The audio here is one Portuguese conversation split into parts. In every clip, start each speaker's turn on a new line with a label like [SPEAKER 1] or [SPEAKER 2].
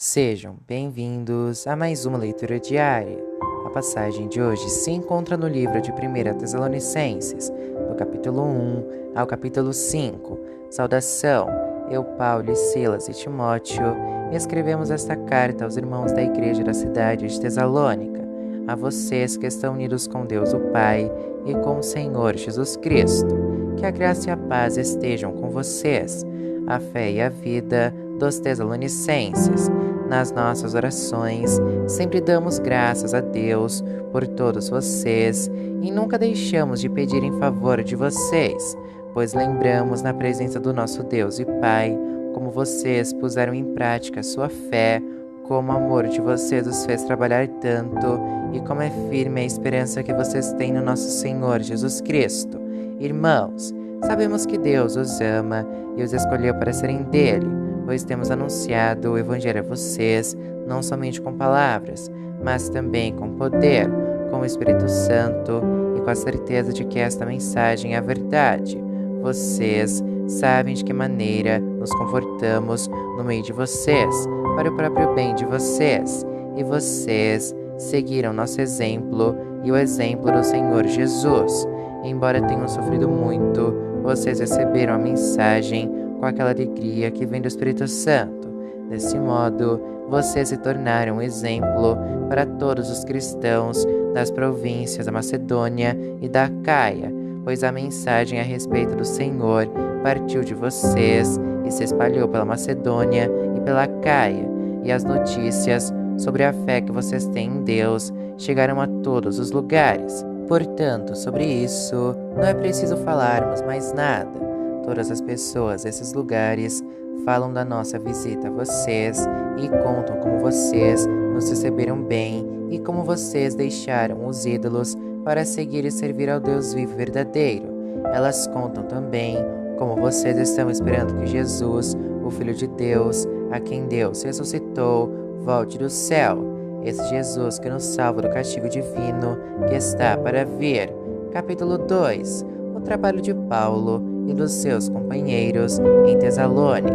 [SPEAKER 1] Sejam bem-vindos a mais uma leitura diária. A passagem de hoje se encontra no livro de 1 Tessalonicenses, do capítulo 1 ao capítulo 5. Saudação, eu, Paulo, Silas e Timóteo, escrevemos esta carta aos irmãos da igreja da cidade de Tessalônica, a vocês que estão unidos com Deus o Pai e com o Senhor Jesus Cristo. Que a graça e a paz estejam com vocês, a fé e a vida dos Tessalonicenses. Nas nossas orações, sempre damos graças a Deus por todos vocês e nunca deixamos de pedir em favor de vocês, pois lembramos na presença do nosso Deus e Pai como vocês puseram em prática a sua fé, como o amor de vocês os fez trabalhar tanto e como é firme a esperança que vocês têm no nosso Senhor Jesus Cristo. Irmãos, sabemos que Deus os ama e os escolheu para serem dele, pois temos anunciado o Evangelho a vocês, não somente com palavras, mas também com poder, com o Espírito Santo e com a certeza de que esta mensagem é a verdade. Vocês sabem de que maneira nos confortamos no meio de vocês, para o próprio bem de vocês, e vocês seguiram nosso exemplo e o exemplo do Senhor Jesus. Embora tenham sofrido muito, vocês receberam a mensagem com aquela alegria que vem do Espírito Santo. Desse modo, vocês se tornaram um exemplo para todos os cristãos das províncias da Macedônia e da Acaia, pois a mensagem a respeito do Senhor partiu de vocês e se espalhou pela Macedônia e pela Acaia, e as notícias sobre a fé que vocês têm em Deus chegaram a todos os lugares. Portanto, sobre isso, não é preciso falarmos mais nada. Todas as pessoas desses lugares falam da nossa visita a vocês e contam como vocês nos receberam bem e como vocês deixaram os ídolos para seguir e servir ao Deus vivo e verdadeiro. Elas contam também como vocês estão esperando que Jesus, o Filho de Deus, a quem Deus ressuscitou, volte do céu. Esse Jesus que nos salva do castigo divino que está para vir. Capítulo 2. O trabalho de Paulo e dos seus companheiros em Tessalônica.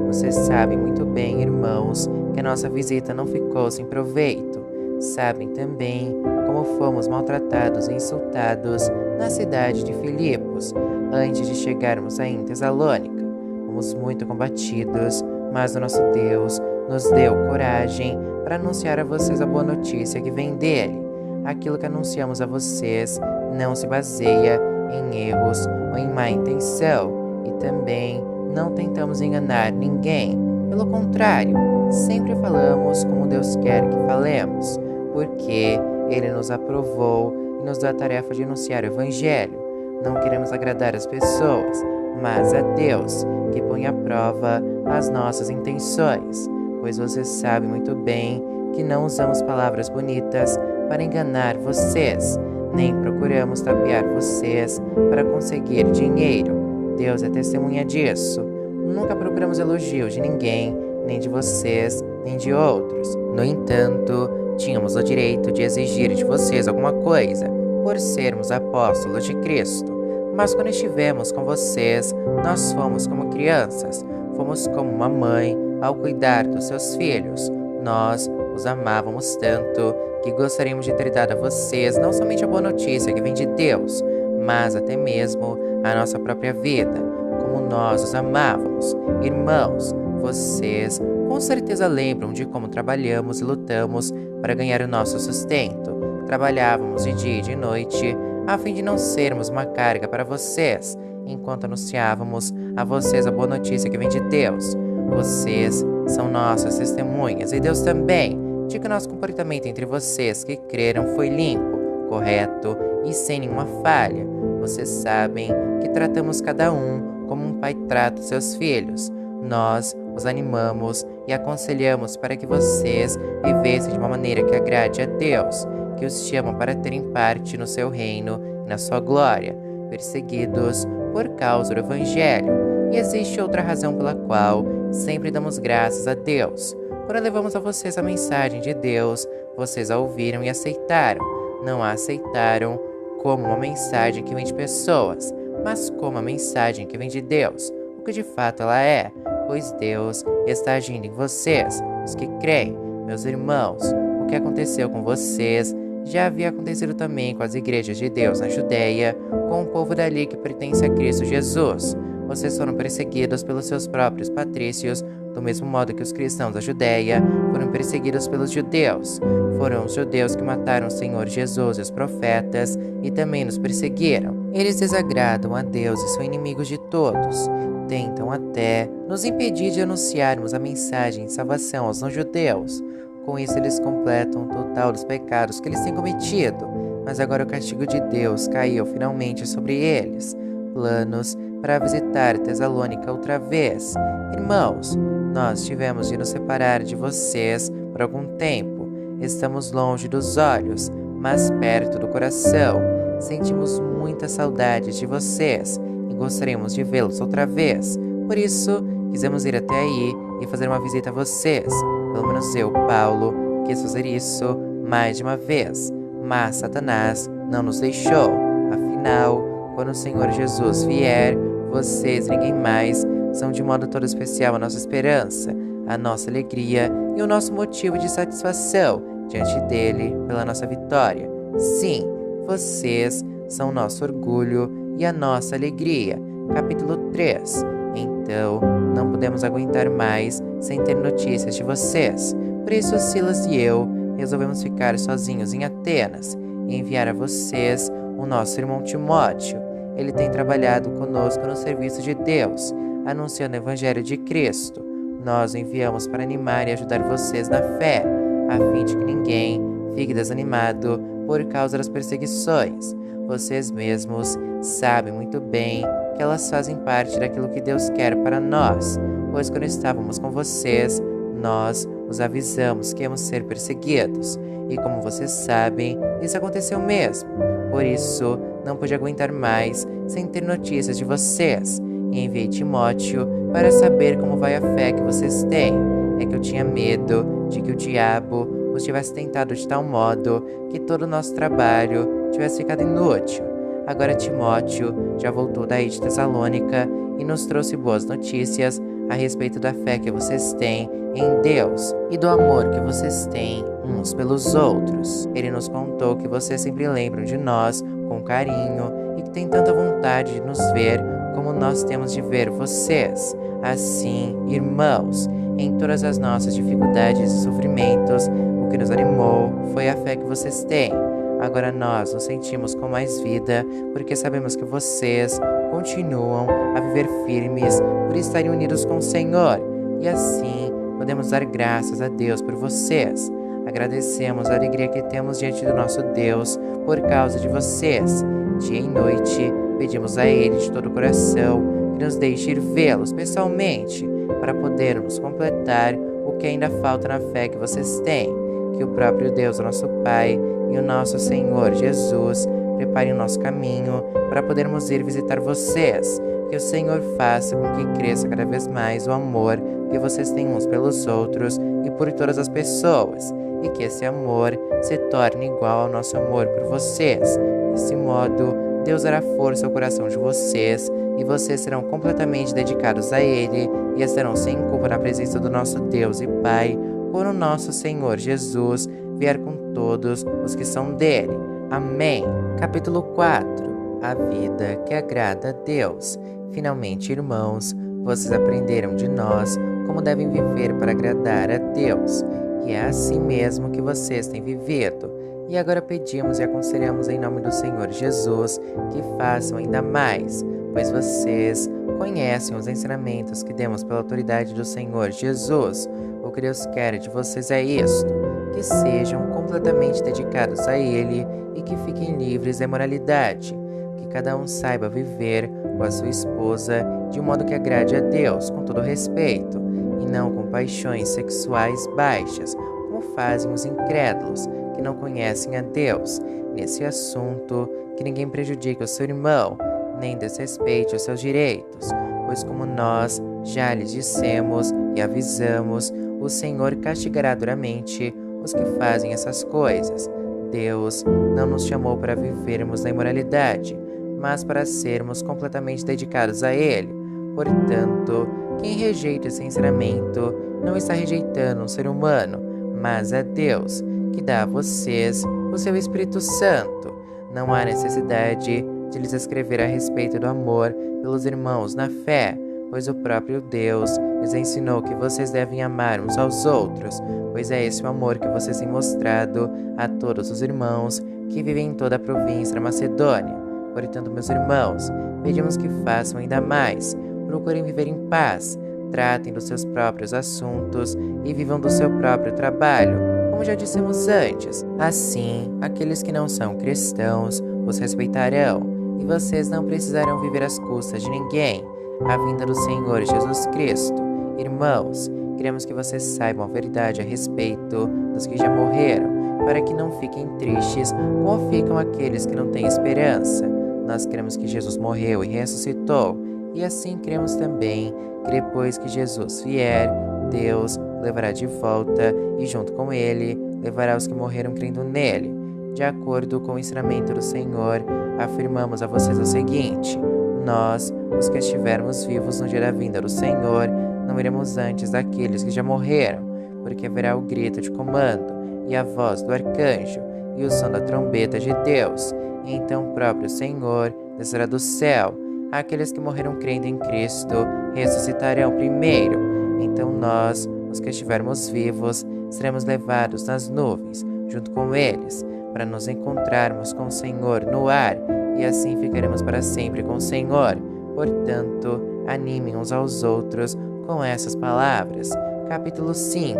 [SPEAKER 1] Vocês sabem muito bem, irmãos, que a nossa visita não ficou sem proveito. Sabem também como fomos maltratados e insultados na cidade de Filipos, antes de chegarmos aí em Tessalônica. Fomos muito combatidos, mas o nosso Deus nos deu coragem para anunciar a vocês a boa notícia que vem dele. Aquilo que anunciamos a vocês não se baseia em erros ou em má intenção, e também não tentamos enganar ninguém. Pelo contrário, sempre falamos como Deus quer que falemos, porque Ele nos aprovou e nos dá a tarefa de anunciar o Evangelho. Não queremos agradar as pessoas, mas a Deus, que põe à prova as nossas intenções, pois você sabe muito bem que não usamos palavras bonitas para enganar vocês, nem procuramos tapear vocês para conseguir dinheiro. Deus é testemunha disso. Nunca procuramos elogios de ninguém, nem de vocês, nem de outros. No entanto, tínhamos o direito de exigir de vocês alguma coisa, por sermos apóstolos de Cristo. Mas quando estivemos com vocês, nós fomos como crianças, fomos como uma mãe ao cuidar dos seus filhos. Nós os amávamos tanto que gostaríamos de ter dado a vocês não somente a boa notícia que vem de Deus, mas até mesmo a nossa própria vida, como nós os amávamos. Irmãos, vocês com certeza lembram de como trabalhamos e lutamos para ganhar o nosso sustento. Trabalhávamos de dia e de noite, a fim de não sermos uma carga para vocês, enquanto anunciávamos a vocês a boa notícia que vem de Deus. Vocês são nossas testemunhas, e Deus também, de que o nosso comportamento entre vocês que creram foi limpo, correto e sem nenhuma falha. Vocês sabem que tratamos cada um como um pai trata seus filhos. Nós os animamos e aconselhamos para que vocês vivessem de uma maneira que agrade a Deus, que os chama para terem parte no seu reino e na sua glória, perseguidos por causa do Evangelho. E existe outra razão pela qual sempre damos graças a Deus. Quando levamos a vocês a mensagem de Deus, vocês a ouviram e aceitaram. Não a aceitaram como uma mensagem que vem de pessoas, mas como a mensagem que vem de Deus, o que de fato ela é, pois Deus está agindo em vocês os que creem. Meus irmãos, o que aconteceu com vocês já havia acontecido também com as igrejas de Deus na Judéia, com o povo dali que pertence a Cristo Jesus. Vocês foram perseguidos pelos seus próprios patrícios, do mesmo modo que os cristãos da Judéia foram perseguidos pelos judeus. Foram os judeus que mataram o Senhor Jesus e os profetas e também nos perseguiram. Eles desagradam a Deus e são inimigos de todos. Tentam até nos impedir de anunciarmos a mensagem de salvação aos não-judeus. Com isso, eles completam o total dos pecados que eles têm cometido. Mas agora o castigo de Deus caiu finalmente sobre eles. Planos para visitar Tessalônica outra vez. Irmãos, nós tivemos de nos separar de vocês por algum tempo. Estamos longe dos olhos, mas perto do coração. Sentimos muita saudade de vocês e gostaríamos de vê-los outra vez. Por isso, quisemos ir até aí e fazer uma visita a vocês. Pelo menos eu, Paulo, quis fazer isso mais de uma vez. Mas Satanás não nos deixou. Afinal, quando o Senhor Jesus vier, vocês e ninguém mais são de modo todo especial a nossa esperança, a nossa alegria e o nosso motivo de satisfação diante dele pela nossa vitória. Sim, vocês são o nosso orgulho e a nossa alegria. Capítulo 3. Então, não podemos aguentar mais sem ter notícias de vocês. Por isso, Silas e eu resolvemos ficar sozinhos em Atenas e enviar a vocês o nosso irmão Timóteo. Ele tem trabalhado conosco no serviço de Deus, anunciando o Evangelho de Cristo. Nós o enviamos para animar e ajudar vocês na fé, a fim de que ninguém fique desanimado por causa das perseguições. Vocês mesmos sabem muito bem que elas fazem parte daquilo que Deus quer para nós, pois quando estávamos com vocês, nós os avisamos que íamos ser perseguidos. E como vocês sabem, isso aconteceu mesmo. Por isso, não pude aguentar mais sem ter notícias de vocês. E enviei Timóteo para saber como vai a fé que vocês têm. É que eu tinha medo de que o diabo os tivesse tentado de tal modo que todo o nosso trabalho tivesse ficado inútil. Agora Timóteo já voltou daí de Tessalônica e nos trouxe boas notícias a respeito da fé que vocês têm em Deus e do amor que vocês têm uns pelos outros. Ele nos contou que vocês sempre lembram de nós com carinho e que têm tanta vontade de nos ver como nós temos de ver vocês. Assim, irmãos, em todas as nossas dificuldades e sofrimentos, o que nos animou foi a fé que vocês têm. Agora nós nos sentimos com mais vida, porque sabemos que vocês continuam a viver firmes por estarem unidos com o Senhor. E assim, podemos dar graças a Deus por vocês. Agradecemos a alegria que temos diante do nosso Deus por causa de vocês. Dia e noite, pedimos a Ele de todo o coração que nos deixe ir vê-los pessoalmente, para podermos completar o que ainda falta na fé que vocês têm. Que o próprio Deus, o nosso Pai, e o nosso Senhor Jesus preparem o nosso caminho para podermos ir visitar vocês. Que o Senhor faça com que cresça cada vez mais o amor que vocês têm uns pelos outros e por todas as pessoas, e que esse amor se torne igual ao nosso amor por vocês. Desse modo, Deus dará força ao coração de vocês e vocês serão completamente dedicados a Ele e estarão sem culpa na presença do nosso Deus e Pai, quando o nosso Senhor Jesus vier com todos os que são dele. Amém. Capítulo 4. A vida que agrada a Deus. Finalmente, irmãos, vocês aprenderam de nós como devem viver para agradar a Deus. E é assim mesmo que vocês têm vivido. E agora pedimos e aconselhamos em nome do Senhor Jesus que façam ainda mais, pois vocês conhecem os ensinamentos que demos pela autoridade do Senhor Jesus. O que Deus quer de vocês é isto: que sejam completamente dedicados a Ele e que fiquem livres da imoralidade. Que cada um saiba viver com a sua esposa de um modo que agrade a Deus, com todo respeito, e não com paixões sexuais baixas, como fazem os incrédulos, que não conhecem a Deus. Nesse assunto, que ninguém prejudique o seu irmão, nem desrespeite os seus direitos, pois como nós já lhes dissemos e avisamos, o Senhor castigará duramente os que fazem essas coisas. Deus não nos chamou para vivermos na imoralidade, mas para sermos completamente dedicados a Ele. Portanto, quem rejeita esse ensinamento não está rejeitando um ser humano, mas é Deus, que dá a vocês o seu Espírito Santo. Não há necessidade de lhes escrever a respeito do amor pelos irmãos na fé, pois o próprio Deus lhes ensinou que vocês devem amar uns aos outros, pois é esse o amor que vocês têm mostrado a todos os irmãos que vivem em toda a província da Macedônia. Portanto, meus irmãos, pedimos que façam ainda mais, procurem viver em paz, tratem dos seus próprios assuntos e vivam do seu próprio trabalho, como já dissemos antes. Assim, aqueles que não são cristãos os respeitarão, e vocês não precisarão viver às custas de ninguém. A vinda do Senhor Jesus Cristo. Irmãos, queremos que vocês saibam a verdade a respeito dos que já morreram, para que não fiquem tristes como ficam aqueles que não têm esperança. Nós cremos que Jesus morreu e ressuscitou, e assim cremos também que depois que Jesus vier, Deus levará de volta e junto com ele levará os que morreram crendo nele. De acordo com o ensinamento do Senhor, afirmamos a vocês o seguinte: nós, os que estivermos vivos no dia da vinda do Senhor, não iremos antes daqueles que já morreram, porque haverá o grito de comando, e a voz do arcanjo, e o som da trombeta de Deus, e então o próprio Senhor descerá do céu. Aqueles que morreram crendo em Cristo ressuscitarão primeiro. Então nós, os que estivermos vivos, seremos levados nas nuvens, junto com eles, para nos encontrarmos com o Senhor no ar, e assim ficaremos para sempre com o Senhor. Portanto, animem uns aos outros com essas palavras. Capítulo 5.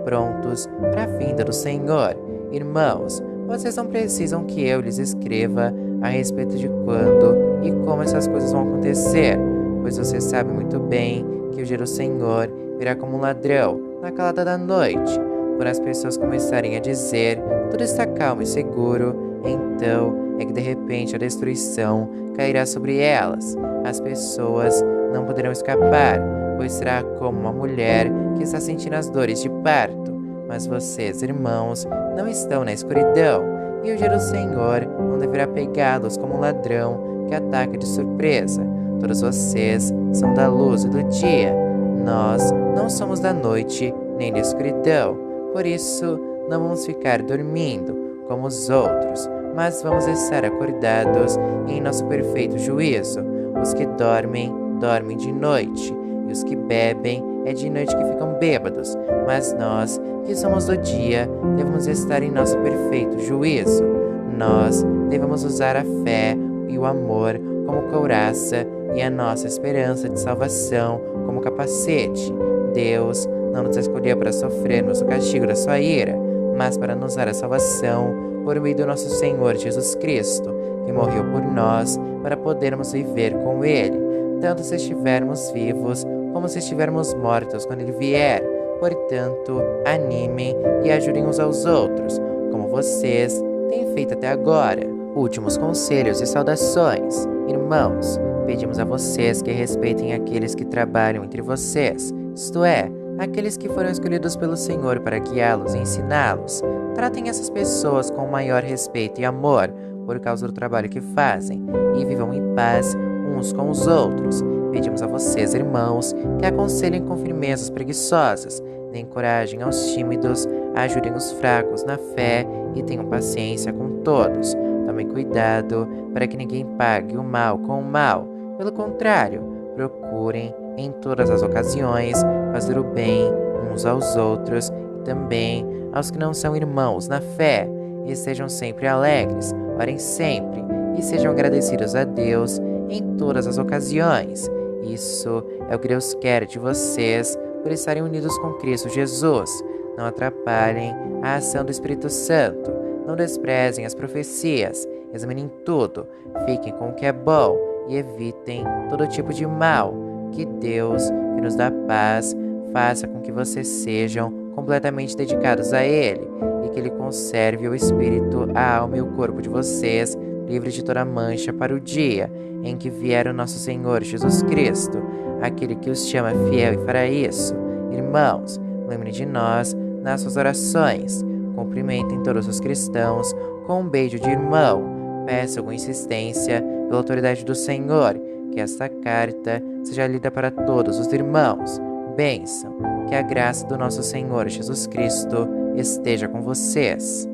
[SPEAKER 1] Prontos para a vinda do Senhor. Irmãos, vocês não precisam que eu lhes escreva a respeito de quando e como essas coisas vão acontecer, pois vocês sabem muito bem que o dia do Senhor virá como um ladrão na calada da noite. Quando as pessoas começarem a dizer tudo está calmo e seguro, então é que de repente a destruição cairá sobre elas. As pessoas não poderão escapar, pois será como uma mulher que está sentindo as dores de parto. Mas vocês, irmãos, não estão na escuridão, e o dia do Senhor não deverá pegá-los como um ladrão que ataca de surpresa. Todos vocês são da luz e do dia. Nós não somos da noite nem da escuridão. Por isso, não vamos ficar dormindo como os outros, mas vamos estar acordados em nosso perfeito juízo. Os que dormem, dormem de noite, e os que bebem, é de noite que ficam bêbados. Mas nós, que somos do dia, devemos estar em nosso perfeito juízo. Nós devemos usar a fé e o amor como couraça e a nossa esperança de salvação como capacete. Deus não nos escolheu para sofrermos o castigo da sua ira, mas para nos dar a salvação por meio do nosso Senhor Jesus Cristo, que morreu por nós para podermos viver com Ele, tanto se estivermos vivos como se estivermos mortos quando Ele vier. Portanto, animem e ajudem uns aos outros, como vocês têm feito até agora. Últimos conselhos e saudações. Irmãos, pedimos a vocês que respeitem aqueles que trabalham entre vocês, isto é, aqueles que foram escolhidos pelo Senhor para guiá-los e ensiná-los. Tratem essas pessoas com o maior respeito e amor por causa do trabalho que fazem, e vivam em paz uns com os outros. Pedimos a vocês, irmãos, que aconselhem com firmeza os preguiçosos, deem coragem aos tímidos, ajudem os fracos na fé e tenham paciência com todos. Tomem cuidado para que ninguém pague o mal com o mal. Pelo contrário, procurem em todas as ocasiões fazer o bem uns aos outros e também aos que não são irmãos na fé. E sejam sempre alegres, orem sempre e sejam agradecidos a Deus em todas as ocasiões. Isso é o que Deus quer de vocês por estarem unidos com Cristo Jesus. Não atrapalhem a ação do Espírito Santo. Não desprezem as profecias. Examinem tudo. Fiquem com o que é bom e evitem todo tipo de mal. Que Deus, que nos dá paz, faça com que vocês sejam completamente dedicados a Ele e que Ele conserve o espírito, a alma e o corpo de vocês livres de toda mancha para o dia em que vier o nosso Senhor Jesus Cristo, aquele que os chama fiel e fará isso. Irmãos, lembrem de nós nas suas orações. Cumprimentem todos os cristãos com um beijo de irmão. Peçam com insistência, pela autoridade do Senhor, que esta carta seja lida para todos os irmãos. Bênção. Que a graça do nosso Senhor Jesus Cristo esteja com vocês.